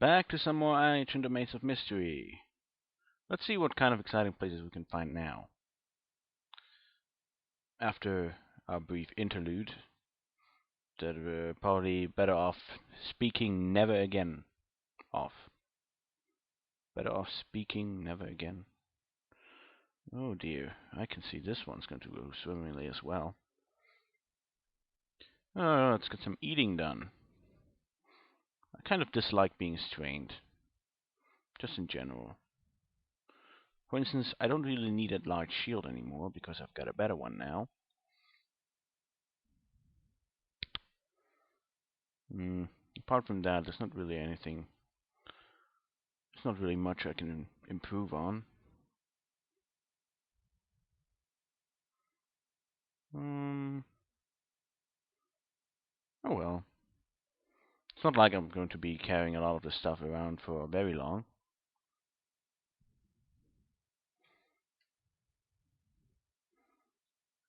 Back to some more ancient domains of mystery. Let's see what kind of exciting places we can find now. After our brief interlude, that we're probably better off speaking never again off. Better off speaking never again. Oh dear, I can see this one's going to go swimmingly as well. Let's get some eating done. I kind of dislike being strained, just in general. For instance, I don't really need a large shield anymore because I've got a better one now. Apart from that, there's not really anything. There's not really much I can improve on. Oh well. It's not like I'm going to be carrying a lot of this stuff around for very long.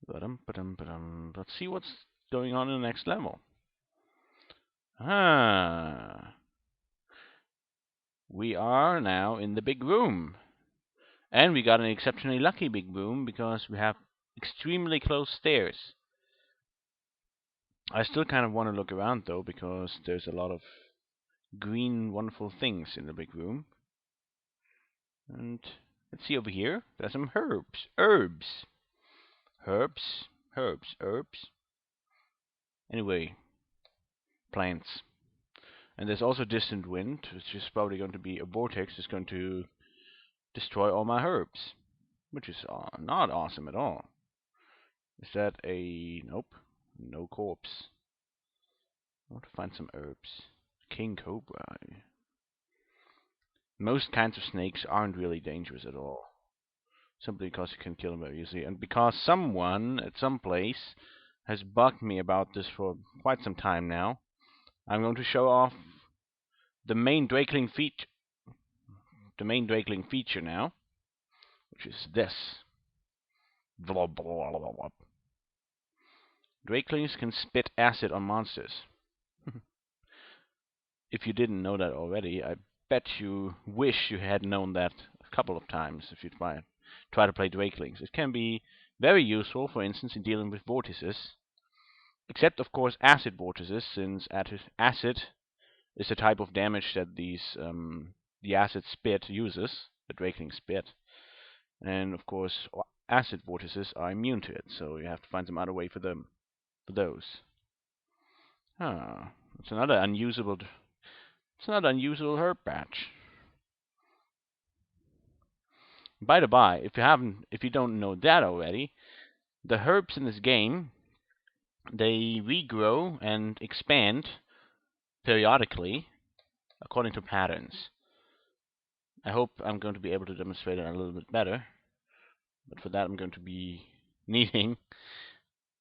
Let's see what's going on in the next level. We are now in the big room. And we got an exceptionally lucky big room because we have extremely close stairs. I still kind of want to look around though because there's a lot of green wonderful things in the big room. And let's see over here. There's some herbs. Anyway, plants. And there's also distant wind, which is probably going to be a vortex that's going to destroy all my herbs, which is not awesome at all. Is that a... nope, no corpse. I want to find some herbs. King Cobra. Most kinds of snakes aren't really dangerous at all, simply because you can kill them very easily, and because someone at some place has bugged me about this for quite some time now. I'm going to show off the main Drakeling feature. The main Drakeling feature now, which is this. Drakelings can spit acid on monsters. If you didn't know that already, I bet you wish you had known that a couple of times if you try to play Drakelings. It can be very useful, for instance, in dealing with vortices. Except, of course, acid vortices, since acid is a type of damage that the acid spit uses, the Drakeling spit. And, of course, acid vortices are immune to it, so you have to find some other way for those. It's another unusable herb patch. By the by, if you don't know that already, the herbs in this game, they regrow and expand periodically according to patterns. I hope I'm going to be able to demonstrate it a little bit better, but for that I'm going to be needing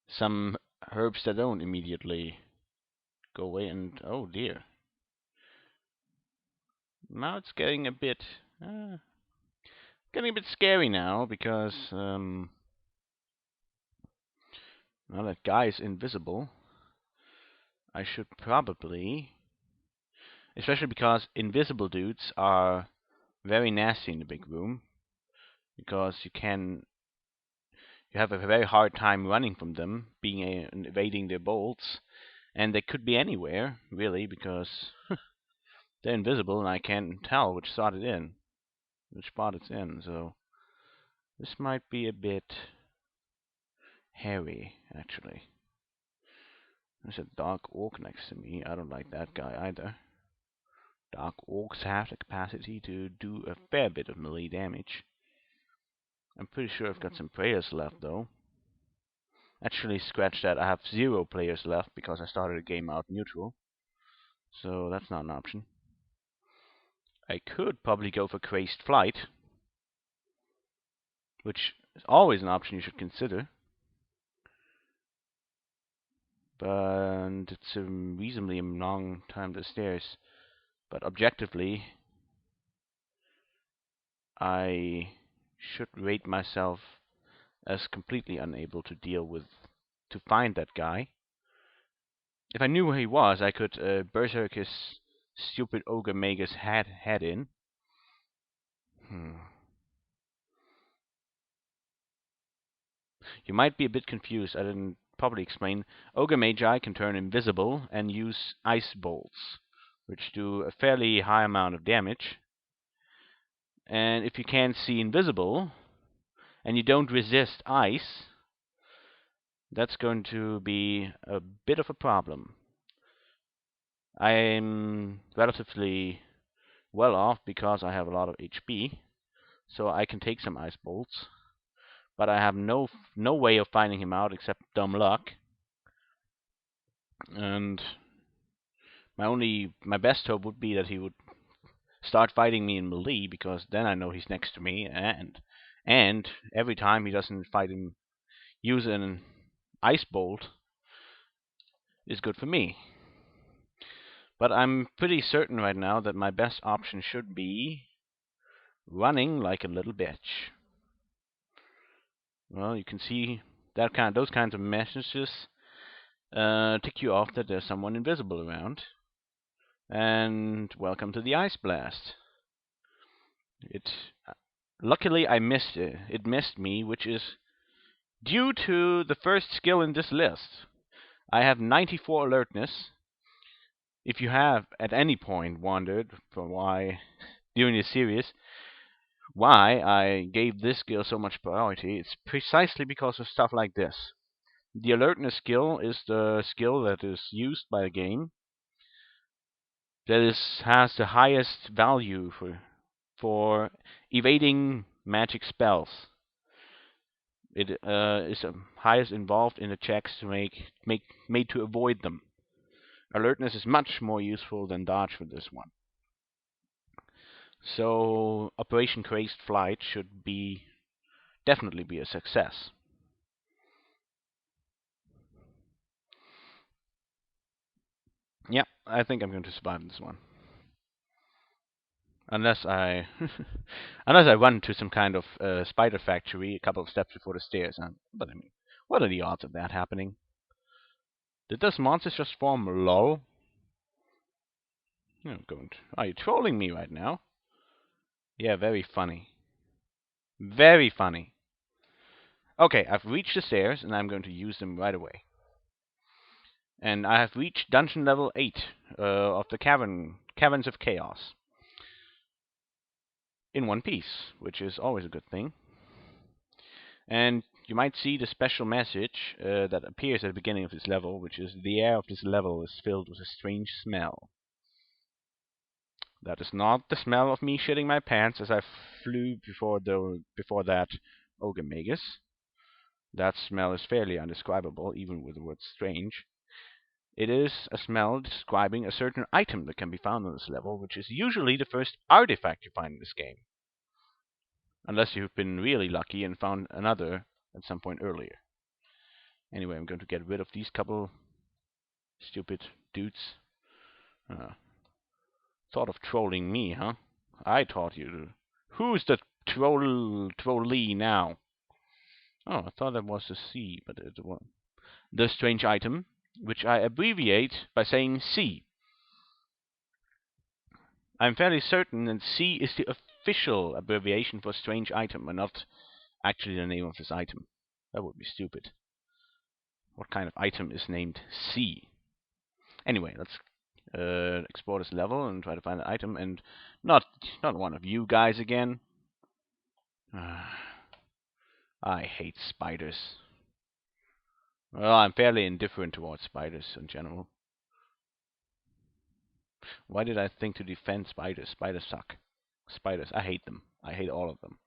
some herbs that don't immediately go away. And oh dear, now it's getting a bit scary now because now that guy is invisible. I should probably, especially because invisible dudes are very nasty in the big room, because you have a very hard time running from them, evading their bolts, and they could be anywhere really because they're invisible and I can't tell which spot it's in. So this might be a bit hairy, actually. There's a dark orc next to me. I don't like that guy either. Dark orcs have the capacity to do a fair bit of melee damage. I'm pretty sure I've got some players left though. Actually, scratch that. I have 0 players left because I started the game out neutral. So that's not an option. I could probably go for crazed flight, which is always an option you should consider. But it's a reasonably long time to stairs. But objectively, I should rate myself as completely unable to find that guy. If I knew where he was, I could berserk his stupid Ogre Magus head in. You might be a bit confused. I didn't properly explain. Ogre Magi can turn invisible and use ice bolts, which do a fairly high amount of damage. And if you can't see invisible, and you don't resist ice, that's going to be a bit of a problem. I'm relatively well off because I have a lot of HP, so I can take some ice bolts, but I have no way of finding him out except dumb luck. And my best hope would be that he would start fighting me in melee, because then I know he's next to me, and every time he doesn't fight him, use an ice bolt is good for me. But I'm pretty certain right now that my best option should be running like a little bitch. Well, you can see those kinds of messages tick you off that there's someone invisible around. And welcome to the ice blast. Luckily I missed it. It missed me, which is due to the first skill in this list. I have 94 alertness. If you have at any point wondered for why during this series why I gave this skill so much priority, it's precisely because of stuff like this. The alertness skill is the skill that is used by the game that has the highest value for evading magic spells. It is highest involved in the checks to made to avoid them. Alertness is much more useful than dodge for this one. So Operation Crazed Flight should definitely be a success. Yeah, I think I'm going to survive this one. Unless I run to some kind of spider factory a couple of steps before the stairs. But I mean, what are the odds of that happening? Did those monsters just form low? Are you trolling me right now? Yeah, very funny. Very funny. Okay, I've reached the stairs, and I'm going to use them right away. And I have reached dungeon level 8 of the Caverns of Chaos. In one piece, which is always a good thing. And you might see the special message that appears at the beginning of this level, which is the air of this level is filled with a strange smell. That is not the smell of me shitting my pants as I flew before that Ogre Magus. That smell is fairly undescribable, even with the word strange. It is a smell describing a certain item that can be found on this level, which is usually the first artifact you find in this game. Unless you've been really lucky and found another at some point earlier. Anyway, I'm going to get rid of these couple stupid dudes. Thought of trolling me, huh? I taught you to. Who's the trollee now? Oh, I thought that was a C, but it was the strange item, which I abbreviate by saying C. I'm fairly certain that C is the official abbreviation for strange item, and not actually the name of this item. That would be stupid. What kind of item is named C? Anyway, let's explore this level and try to find an item, and not one of you guys again. I hate spiders. Well, I'm fairly indifferent towards spiders in general. Why did I think to defend spiders? Spiders suck. Spiders, I hate them. I hate all of them.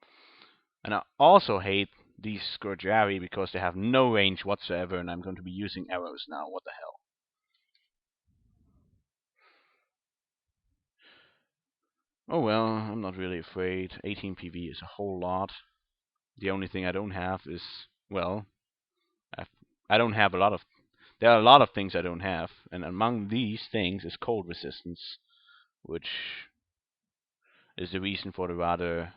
And I also hate these Scourgiari because they have no range whatsoever, and I'm going to be using arrows now. What the hell? Oh well, I'm not really afraid. 18 PV is a whole lot. The only thing I don't have is, well, I don't have a lot of... There are a lot of things I don't have, and among these things is cold resistance, which is the reason for the rather,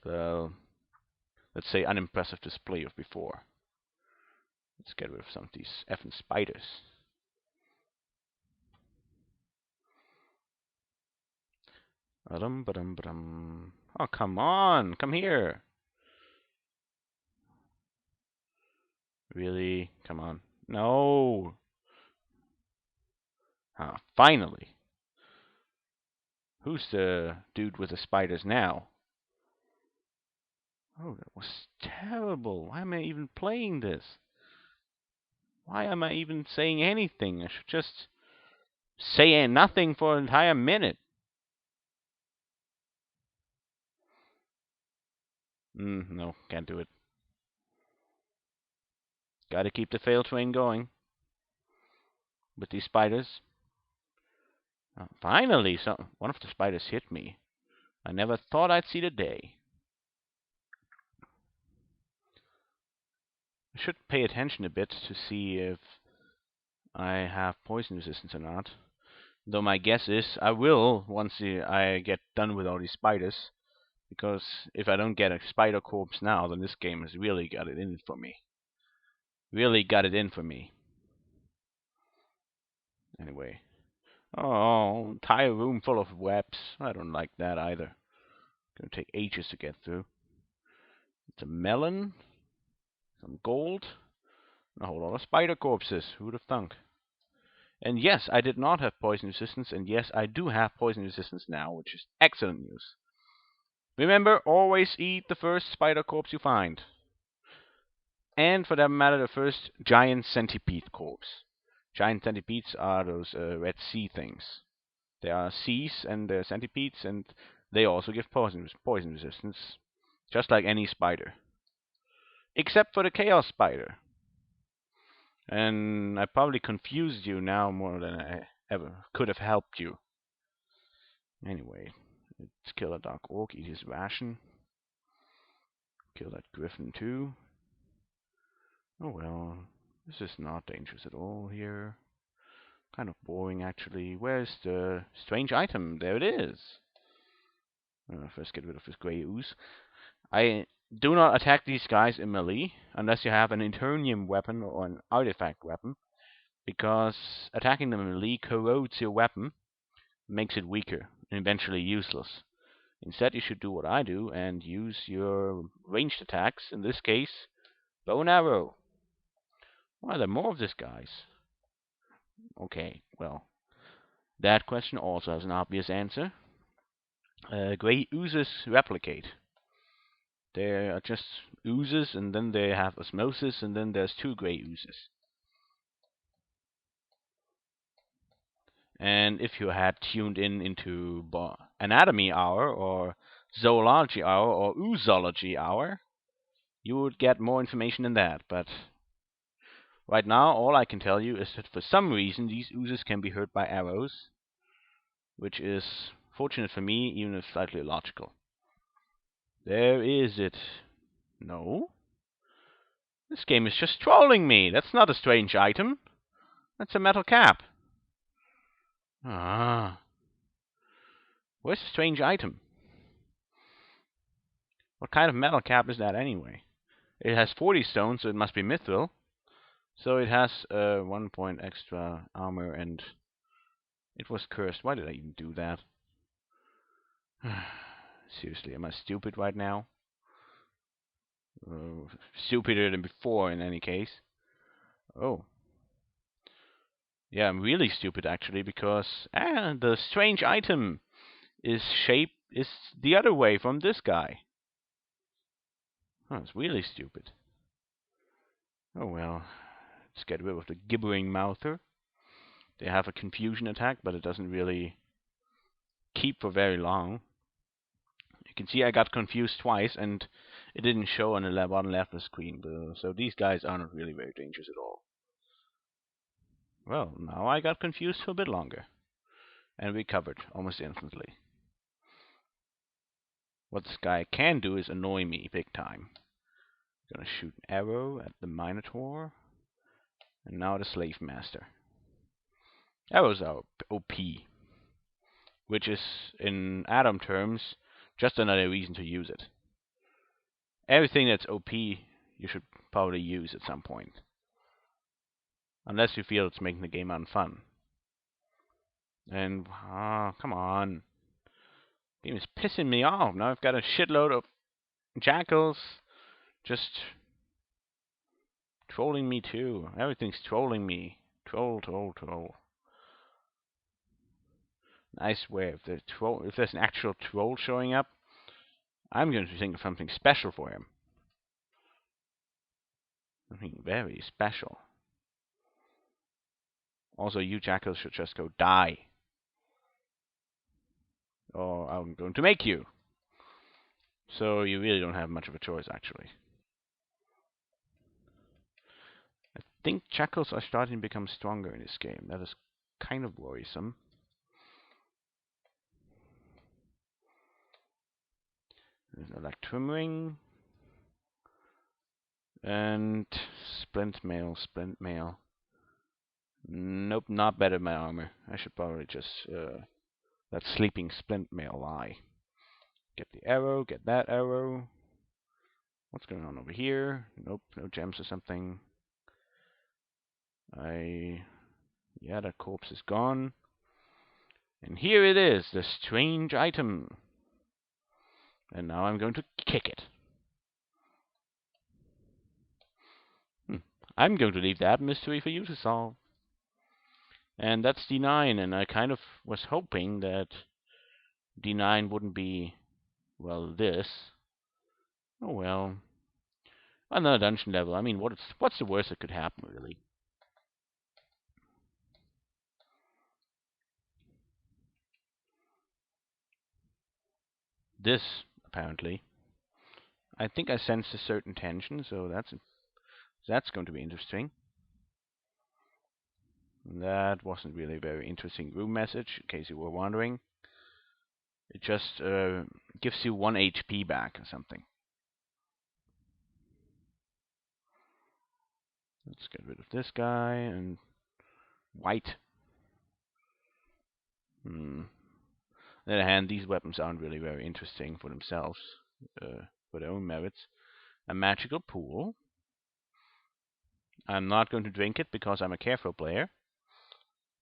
let's say, unimpressive display of before. Let's get rid of some of these effing spiders. Ba-dum, ba-dum, ba-dum. Oh, come on! Come here! Really? Come on. No! Ah, finally! Who's the dude with the spiders now? Oh, that was terrible. Why am I even playing this? Why am I even saying anything? I should just say nothing for an entire minute. No, can't do it. Gotta keep the fail train going with these spiders. Finally, one of the spiders hit me. I never thought I'd see the day. I should pay attention a bit to see if I have poison resistance or not. Though my guess is I will once I get done with all these spiders. Because if I don't get a spider corpse now, then this game has really got it in for me. Really got it in for me. Anyway. Oh, entire room full of webs. I don't like that either. Gonna take ages to get through. It's a melon. Some gold. And a whole lot of spider corpses. Who'd have thunk? And yes, I did not have poison resistance. And yes, I do have poison resistance now, which is excellent news. Remember, always eat the first spider corpse you find. And for that matter, the first giant centipede corpse. Giant centipedes are those Red Sea things. They are seas and they're centipedes, and they also give poison resistance, just like any spider. Except for the chaos spider. And I probably confused you now more than I ever could have helped you. Anyway, let's kill a dark orc, eat his ration. Kill that griffin too. Oh well, this is not dangerous at all here. Kind of boring actually. Where's the strange item? There it is. First get rid of this grey ooze. I do not attack these guys in melee unless you have an Eternium weapon or an artifact weapon, because attacking them in melee corrodes your weapon, makes it weaker, and eventually useless. Instead, you should do what I do and use your ranged attacks, in this case, bow and arrow. Why are there more of these guys? Okay, well, that question also has an obvious answer. Grey oozes replicate. They are just oozes, and then they have osmosis, and then there's two grey oozes. And if you had tuned into Anatomy Hour, or Zoology Hour, or Oozology Hour, you would get more information than that. But right now, all I can tell you is that for some reason, these oozes can be hurt by arrows, which is fortunate for me, even if slightly illogical. There is it. No? This game is just trolling me. That's not a strange item. That's a metal cap. Ah. Where's the strange item? What kind of metal cap is that anyway? It has 40 stones, so it must be mithril. So it has 1 point extra armor, and it was cursed. Why did I even do that? Seriously, am I stupid right now? Stupider than before, in any case. Oh. Yeah, I'm really stupid actually, because the strange item is the other way from this guy. Oh, it's really stupid. Oh well. Let's get rid of the gibbering mouther. They have a confusion attack, but it doesn't really keep for very long. You can see I got confused twice, and it didn't show on the bottom left of the screen. So these guys are not really very dangerous at all. Well, now I got confused for a bit longer, and recovered almost instantly. What this guy can do is annoy me big time. Gonna shoot an arrow at the Minotaur, and now the Slave Master. Arrows are OP, which is, in ADOM terms, just another reason to use it. Everything that's OP, you should probably use at some point. Unless you feel it's making the game unfun. And, come on. Game is pissing me off. Now I've got a shitload of jackals just trolling me too. Everything's trolling me. Troll, troll, troll. I swear, if there's an actual troll showing up, I'm going to think of something special for him. Something very special. Also, you jackals should just go die. Or I'm going to make you. So you really don't have much of a choice, actually. I think jackals are starting to become stronger in this game. That is kind of worrisome. There's an electrum ring. And splint mail, splint mail. Nope, not better my armor. I should probably just let sleeping splint mail lie. Get the arrow, get that arrow. What's going on over here? Nope, no gems or something. Yeah, that corpse is gone. And here it is, the strange item. And now I'm going to kick it. I'm going to leave that mystery for you to solve. And that's D9, and I kind of was hoping that D9 wouldn't be, well, this. Oh well. Another dungeon level. I mean, what's the worst that could happen, really? This, apparently. I think I sensed a certain tension, so that's going to be interesting. That wasn't really a very interesting room message, in case you were wondering. It just gives you 1 HP back or something. Let's get rid of this guy and white. On the other hand, these weapons aren't really very interesting for themselves, for their own merits. A magical pool. I'm not going to drink it because I'm a careful player.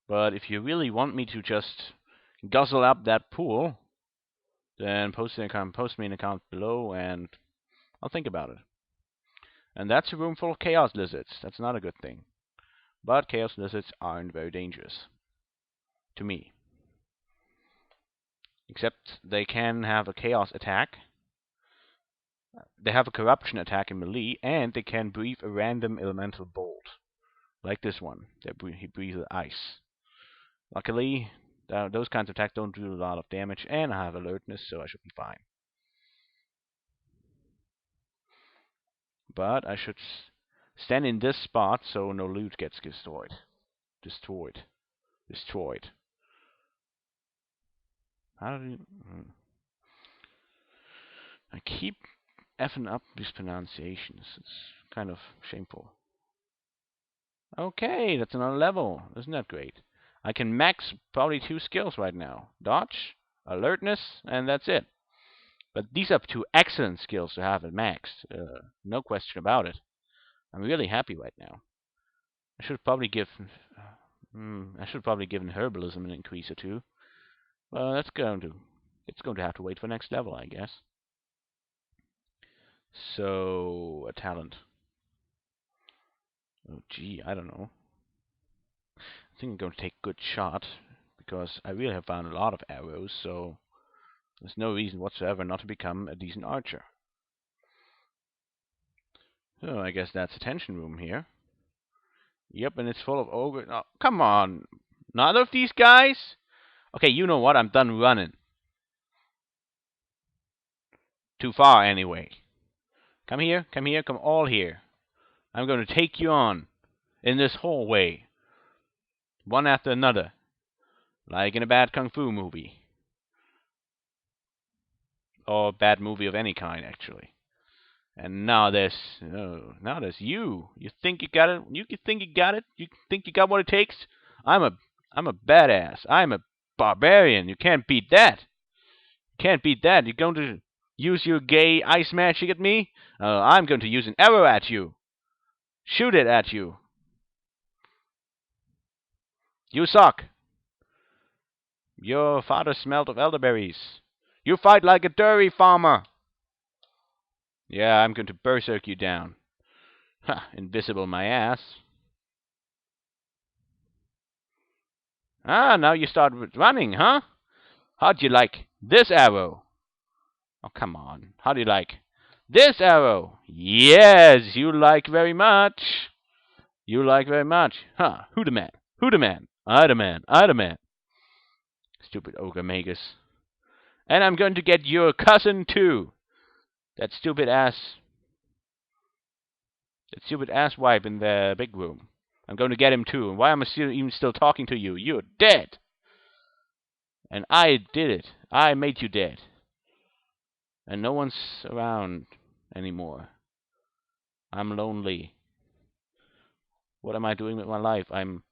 But if you really want me to just guzzle up that pool, then post me an account below and I'll think about it. And that's a room full of chaos lizards. That's not a good thing. But chaos lizards aren't very dangerous. To me. Except they can have a chaos attack. They have a corruption attack in melee, and they can breathe a random elemental bolt. Like this one. He breathes ice. Luckily, those kinds of attacks don't do a lot of damage, and I have alertness, so I should be fine. But I should stand in this spot so no loot gets destroyed. Destroyed. How do you... I keep effing up these pronunciations. It's kind of shameful. Okay, that's another level. Isn't that great? I can max probably 2 skills right now. Dodge, alertness, and that's it. But these are 2 excellent skills to have at maxed. No question about it. I'm really happy right now. I should probably give herbalism an increase or 2. Well, it's going to have to wait for next level, I guess. So, a talent. Oh gee, I don't know. I think I'm going to take good shot because I really have found a lot of arrows, so there's no reason whatsoever not to become a decent archer. So I guess that's a tension room here. Yep, and it's full of ogre. Oh, come on. None of these guys? Okay, you know what? I'm done running. Too far, anyway. Come here, come all here. I'm going to take you on in this hallway. One after another. Like in a bad kung fu movie. Or a bad movie of any kind, actually. And now there's you. You think you got it? You think you got it? You think you got what it takes? I'm a badass. I'm a barbarian. You can't beat that. You can't beat that. You're going to use your gay ice magic at me? I'm going to use an arrow at you. Shoot it at you. You suck. Your father smelled of elderberries. You fight like a dairy farmer! Yeah, I'm going to berserk you down. Ha! Invisible my ass. Ah, now you start running, huh? How'd you like this arrow? Oh, come on. How do you like this arrow? Yes, you like very much. You like very much. Huh, who the man? Who the man? I the man. I the man. Stupid ogre magus. And I'm going to get your cousin too. That stupid ass. That stupid ass wipe in the big room. I'm going to get him too. And why am I even still talking to you? You're dead. And I did it. I made you dead. And no one's around anymore. I'm lonely. What am I doing with my life? I'm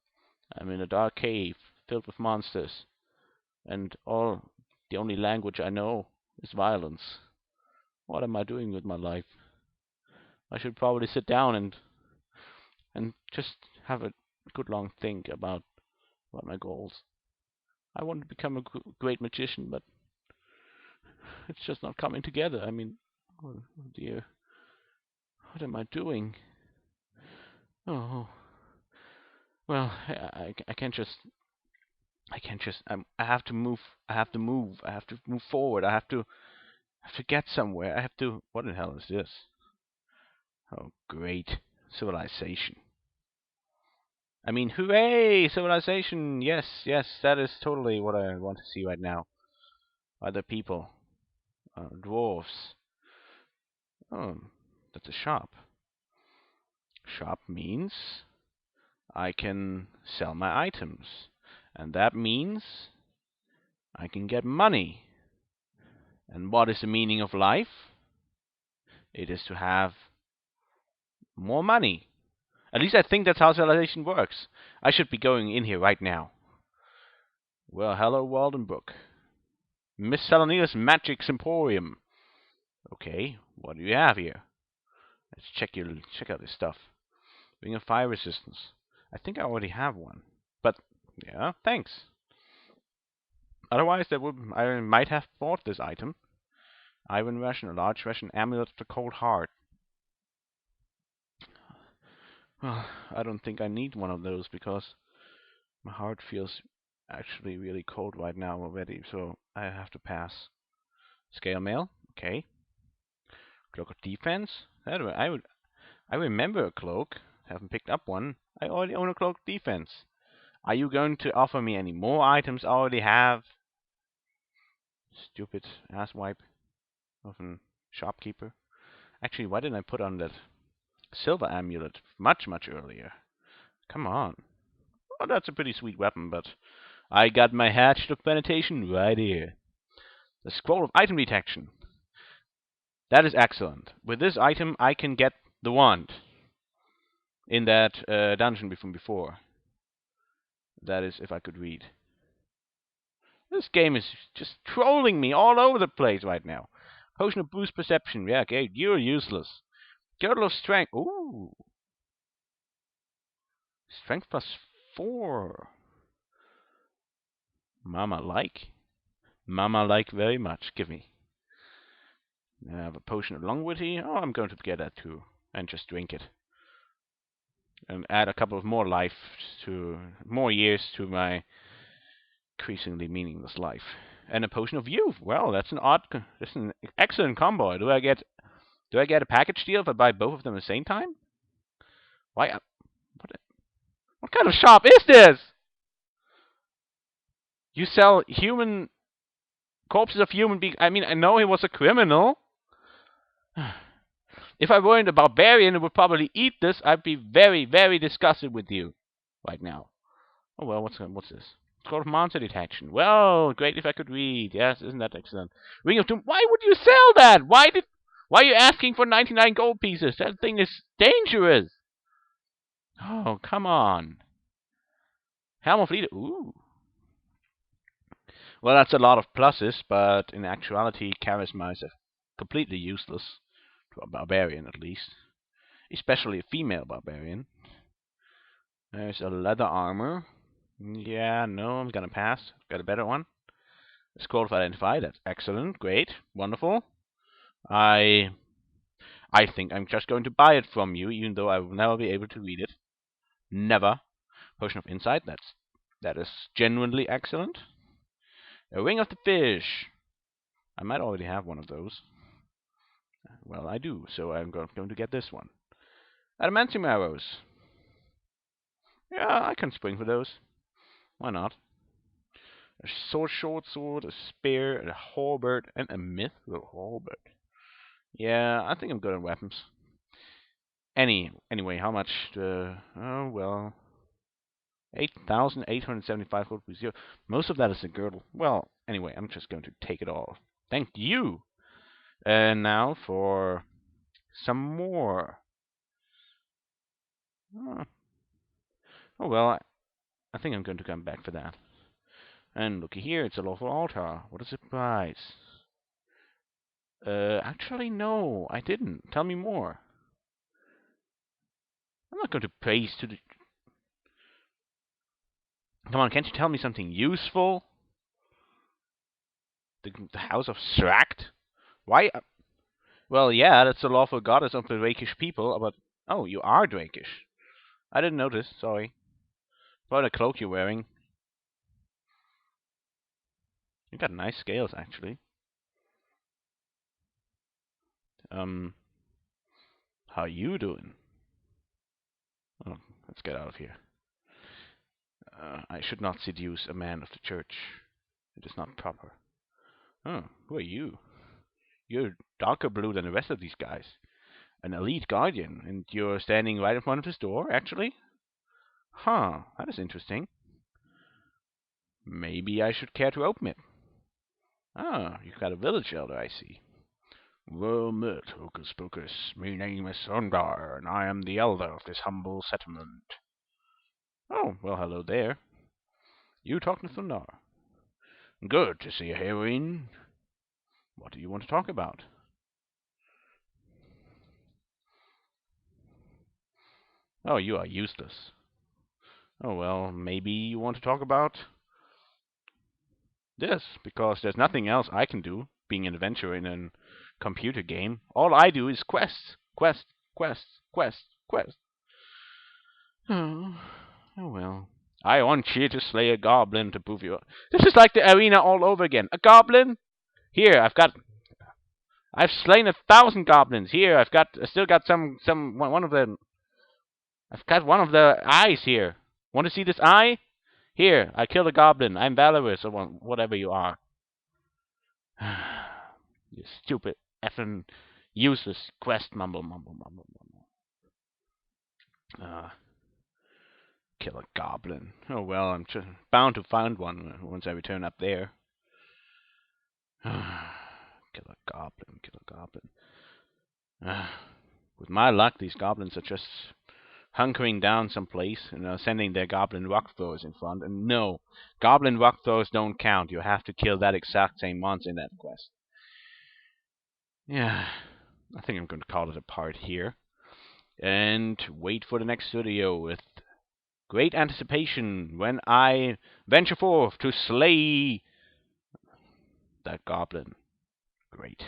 in a dark cave filled with monsters. And the only language I know is violence. What am I doing with my life? I should probably sit down and just have a good long think about my goals. I want to become a great magician, but it's just not coming together. I mean, oh dear, what am I doing? Oh, well, I can't just. I have to move. I have to move. I have to move forward. I have to get somewhere. I have to. What the hell is this? Oh, great civilization. I mean, hooray! Civilization! Yes, yes, that is totally what I want to see right now. Other people. Dwarves. Oh, that's a shop. Shop means I can sell my items. And that means I can get money. And what is the meaning of life? It is to have more money. At least I think that's how civilization works. I should be going in here right now. Well, hello, Waldenbrook. Miscellaneous Magic Emporium. Okay, what do you have here? Let's check out this stuff. Ring of Fire Resistance. I think I already have one. But yeah, thanks. Otherwise, I might have bought this item. Iron Rush and a large Russian amulet of the cold heart. Well, I don't think I need one of those because my heart feels actually really cold right now already, so I have to pass. Scale mail, okay. Cloak of Defense. I remember a cloak. Haven't picked up one. I already own a cloak of defense. Are you going to offer me any more items I already have? Stupid asswipe of a shopkeeper. Actually, why didn't I put on that silver amulet much earlier? Come on. Oh, that's a pretty sweet weapon, but I got my hatchet of penetration right here. The scroll of item detection. That is excellent. With this item, I can get the wand in that dungeon from before. That is, if I could read. This game is just trolling me all over the place right now. Potion of boost perception. Yeah, okay, you're useless. Girdle of strength. Ooh. Strength plus 4. Mama like. Mama like very much. Give me. I have a potion of longevity. Oh, I'm going to get that too. And just drink it. And add a couple of more more years to my increasingly meaningless life. And a potion of youth. Well, that's an excellent combo. Do I get a package deal if I buy both of them at the same time? Why? What kind of shop is this? You sell corpses of human beings. I mean, I know he was a criminal. If I weren't a barbarian and would probably eat this, I'd be very, very disgusted with you right now. Oh well, what's this? It's called monster detection. Well, great if I could read. Yes, isn't that excellent? Ring of Doom. Why would you sell that? Why are you asking for 99 gold pieces? That thing is dangerous. Oh, come on. Helm of Leader. Ooh. Well, that's a lot of pluses, but in actuality, charisma is completely useless. To a barbarian, at least. Especially a female barbarian. There's a leather armor. Yeah, no, I'm gonna pass. Got a better one. Scroll to identify. That's excellent. Great. Wonderful. I think I'm just going to buy it from you, even though I will never be able to read it. Never. Potion of Insight. That is genuinely excellent. A Ring of the Fish. I might already have one of those. Well, I do, so I'm going to get this one. Adamantium arrows. Yeah, I can spring for those. Why not? A short sword, a spear, a halberd, and a mithril halberd. Yeah, I think I'm good at weapons. Anyway, how much? Oh well, 8,875 gold per 0. Most of that is a girdle. Well, anyway, I'm just going to take it all. Thank you. And now for some more. Oh, oh well, I think I'm going to come back for that. And looky here, it's a lawful altar. What a surprise. Actually, no, I didn't. Tell me more. I'm not going to praise to the... Come on, can't you tell me something useful? The House of Sract? Why? Well, yeah, that's the lawful goddess of the Drakish people, but... Oh, you are Drakish. I didn't notice, sorry. What a cloak you're wearing. You got nice scales, actually. How you doing? Oh, let's get out of here. I should not seduce a man of the church. It is not proper. Oh, who are you? You're darker blue than the rest of these guys. An elite guardian, and you're standing right in front of his door, actually? Huh, that is interesting. Maybe I should care to open it. Ah, you've got a village elder, I see. Well met, Hocus Pocus. My name is Sundar, and I am the elder of this humble settlement. Oh, well, hello there. You talk to Sundar. Good to see a heroine. What do you want to talk about? Oh, you are useless. Oh, well, maybe you want to talk about this, because there's nothing else I can do, being an adventurer in a computer game. All I do is quests. Quest, quest, quest, quest. Oh, oh well. I want you to slay a goblin to prove you... This is like the arena all over again. A goblin? Here, I've slain 1,000 goblins. Here, I still got one of the... I've got one of the eyes here. Want to see this eye? Here, I killed a goblin. I'm valorous, or whatever you are. You stupid, effing, useless quest, mumble. Kill a goblin. Oh well, I'm bound to find one once I return up there. Kill a goblin. With my luck, these goblins are just hunkering down someplace and sending their goblin rock throwers in front. And no, goblin rock throwers don't count. You have to kill that exact same monster in that quest. Yeah, I think I'm going to call it a part here. And wait for the next video with great anticipation when I venture forth to slay that goblin. Great.